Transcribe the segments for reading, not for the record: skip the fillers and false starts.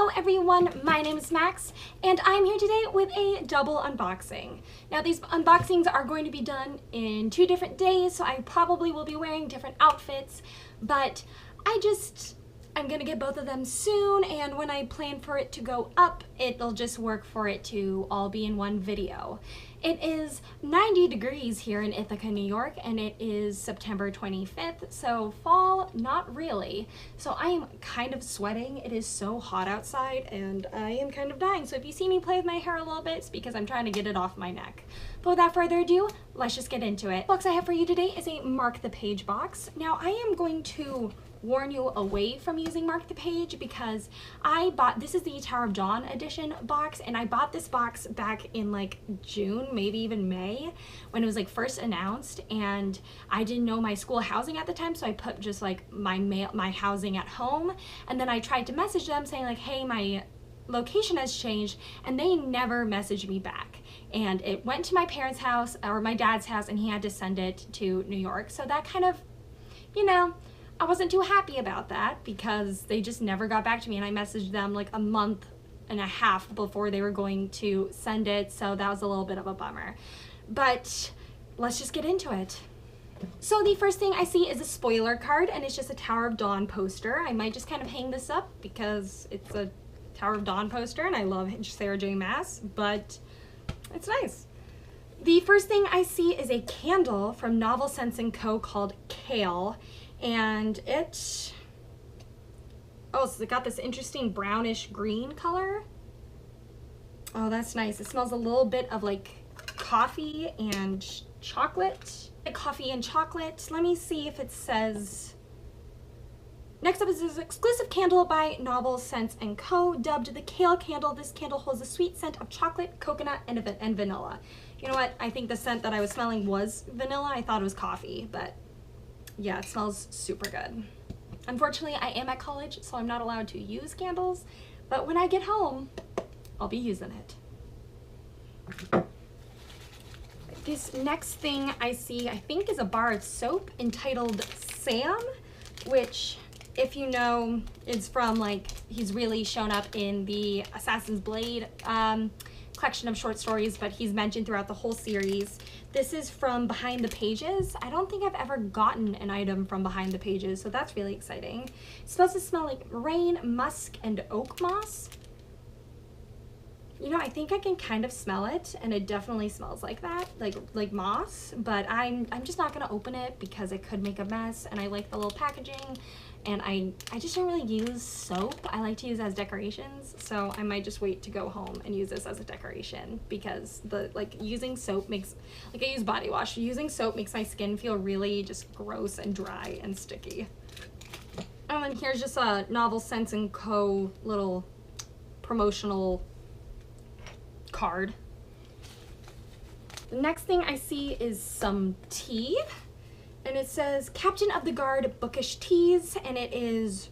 Hello everyone, my name is Max, and I'm here today with a double unboxing. Now these unboxings are going to be done in 2 different days, so I probably will be wearing different outfits, but I'm gonna get both of them soon, and when I plan for it to go up, it'll just work for it to all be in one video. It is 90 degrees here in Ithaca, New York, and it is September 25th, so fall, not really. So I am kind of sweating. It is so hot outside, and I am kind of dying. So if you see me play with my hair a little bit, it's because I'm trying to get it off my neck. But without further ado, let's just get into it. The box I have for you today is a Mark the Page box. Now I am going to warn you away from using Mark the Page because this is the Tower of Dawn edition box, and I bought this box back in like June, maybe even May, when it was like first announced, and I didn't know my school housing at the time, so I put just like my housing at home, and then I tried to message them saying like, hey, my location has changed, and they never messaged me back. And it went to my parents' house, or my dad's house, and he had to send it to New York. So that kind of, you know, I wasn't too happy about that because they just never got back to me, and I messaged them like a month and a half before they were going to send it, so that was a little bit of a bummer. But let's just get into it. So the first thing I see is a spoiler card, and it's just a Tower of Dawn poster. I might just kind of hang this up because it's a Tower of Dawn poster and I love Sarah J. Maas, but it's nice. The first thing I see is a candle from Novel Scents & Co. called Kale, and so it got this interesting brownish green color. Oh, that's nice. It smells a little bit of like coffee and chocolate. Coffee and chocolate. Let me see if it says. Next up is this exclusive candle by Novel Scents & Co. Dubbed the Kale Candle. This candle holds a sweet scent of chocolate, coconut, and vanilla. You know what? I think the scent that I was smelling was vanilla. I thought it was coffee, but yeah, it smells super good. Unfortunately, I am at college, so I'm not allowed to use candles, but when I get home, I'll be using it. This next thing I see, I think, is a bar of soap entitled Sam, which, if you know, is from, like, he's really shown up in the Assassin's Blade collection of short stories, but he's mentioned throughout the whole series. This is from Behind the Pages. I don't think I've ever gotten an item from Behind the Pages, so that's really exciting. It's supposed to smell like rain, musk, and oak moss. You know, I think I can kind of smell it, and it definitely smells like that, like moss, but I'm just not gonna open it because it could make a mess, and I like the little packaging, and I just don't really use soap. I like to use as decorations, so I might just wait to go home and use this as a decoration because using soap makes, like, I use body wash. Using soap makes my skin feel really just gross and dry and sticky. And then here's just a Novel Scents & Co. little promotional card. The next thing I see is some tea, and it says Captain of the Guard Bookish Teas, and it is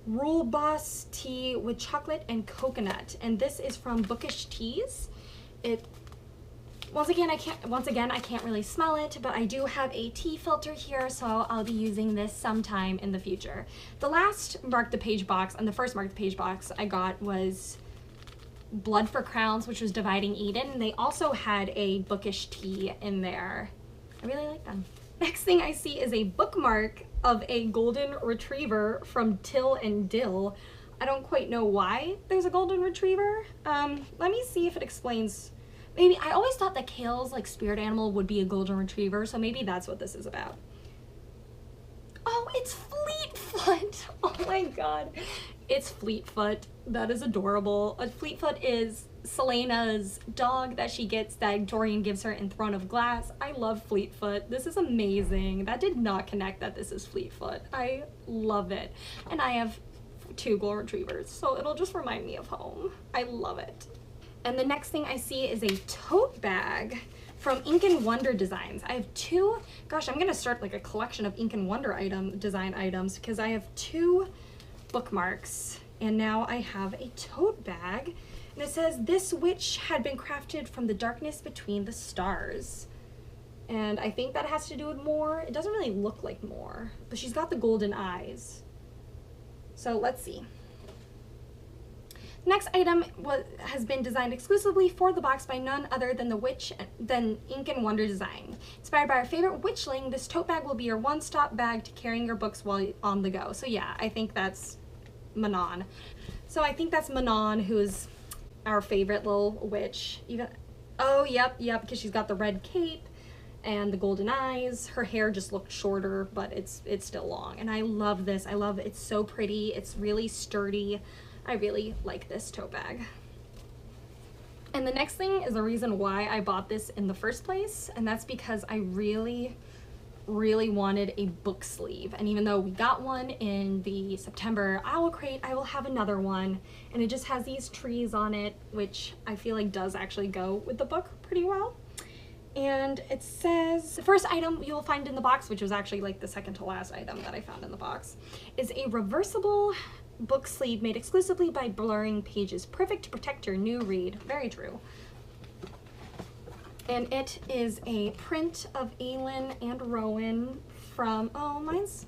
Rooibos tea with chocolate and coconut, and this is from Bookish Teas. Once again I can't really smell it, but I do have a tea filter here, so I'll be using this sometime in the future. The last Mark the Page box, and the first Mark the Page box I got, was Blood for Crowns, which was Dividing Eden, and they also had a Bookish tea in there. I really like them. Next thing I see is a bookmark of a golden retriever from Till and Dill. I don't quite know why there's a golden retriever. Let me see if it explains. Maybe I always thought that Kale's like spirit animal would be a golden retriever, so maybe that's what this is about. Oh, it's Fleetfoot. Oh my god. It's Fleetfoot. That is adorable. Fleetfoot is Selena's dog that she gets, that Dorian gives her in Throne of Glass. I love Fleetfoot. This is amazing. That did not connect that this is Fleetfoot. I love it. And I have 2 golden retrievers, so it'll just remind me of home. I love it. And the next thing I see is a tote bag from Ink and Wonder Designs. I have 2, gosh, I'm gonna start like a collection of Ink and Wonder design items because I have 2 bookmarks, and now I have a tote bag, and it says this witch had been crafted from the darkness between the stars, and I think that has to do with Mor. It doesn't really look like Mor, but she's got the golden eyes, so let's see. Next item has been designed exclusively for the box by none other than Ink and Wonder Design. Inspired by our favorite witchling, this tote bag will be your one-stop bag to carrying your books while on the go. So yeah, I think that's Manon. So I think that's Manon, who's our favorite little witch. Oh, yep, because she's got the red cape and the golden eyes. Her hair just looked shorter, but it's still long. And I love this. I love it. It's so pretty. It's really sturdy. I really like this tote bag. And the next thing is the reason why I bought this in the first place, and that's because I really wanted a book sleeve. And even though we got one in the September Owl Crate, I will have another one, and it just has these trees on it, which I feel like does actually go with the book pretty well. And it says, the first item you'll find in the box, which was actually like the second to last item that I found in the box, is a reversible book sleeve made exclusively by Blurring Pages. Perfect to protect your new read. Very true. And it is a print of Aelin and Rowan from, oh, mine's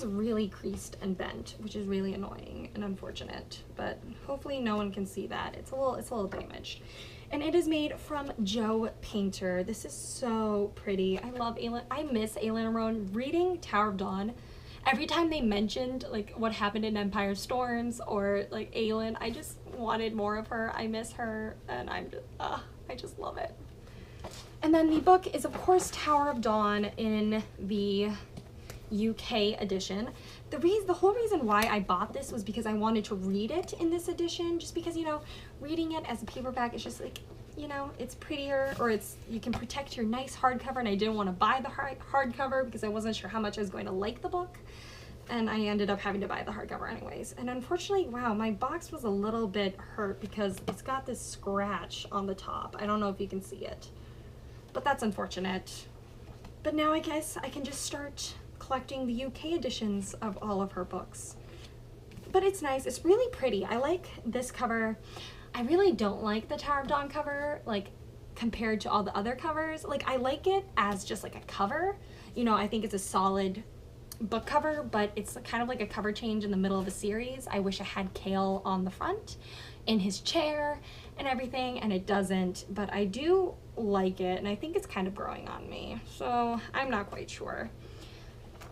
really creased and bent, which is really annoying and unfortunate, but hopefully no one can see that. It's a little damaged. And it is made from Joe Painter. This is so pretty. I love Aelin. I miss Aelin and Rowan. Reading Tower of Dawn, every time they mentioned like what happened in Empire Storms or like Aelin, I just wanted more of her. I miss her, and I just love it. And then the book is of course Tower of Dawn in the UK edition. The whole reason why I bought this was because I wanted to read it in this edition, just because, you know, reading it as a paperback is just like, you know, it's prettier, or you can protect your nice hardcover, and I didn't want to buy the hardcover because I wasn't sure how much I was going to like the book, and I ended up having to buy the hardcover anyways. And unfortunately, wow, my box was a little bit hurt because it's got this scratch on the top. I don't know if you can see it, but that's unfortunate. But now I guess I can just start collecting the UK editions of all of her books. But it's nice. It's really pretty. I like this cover. I really don't like the Tower of Dawn cover, like, compared to all the other covers. Like, I like it as just like a cover. You know, I think it's a solid book cover, but it's kind of like a cover change in the middle of a series. I wish I had Chaol on the front in his chair and everything, and it doesn't, but I do like it, and I think it's kind of growing on me, so I'm not quite sure.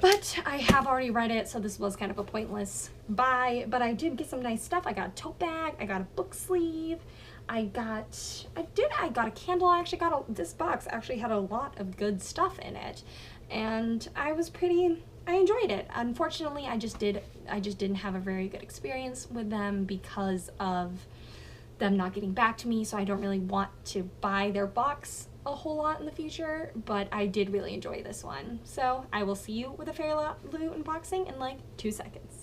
But I have already read it, so this was kind of a pointless buy, but I did get some nice stuff. I got a tote bag, I got a book sleeve, I got a candle. This box actually had a lot of good stuff in it, and I enjoyed it. Unfortunately, I just didn't have a very good experience with them because of them not getting back to me, so I don't really want to buy their box a whole lot in the future, but I did really enjoy this one. So I will see you with a Fairy Loot unboxing in like 2 seconds.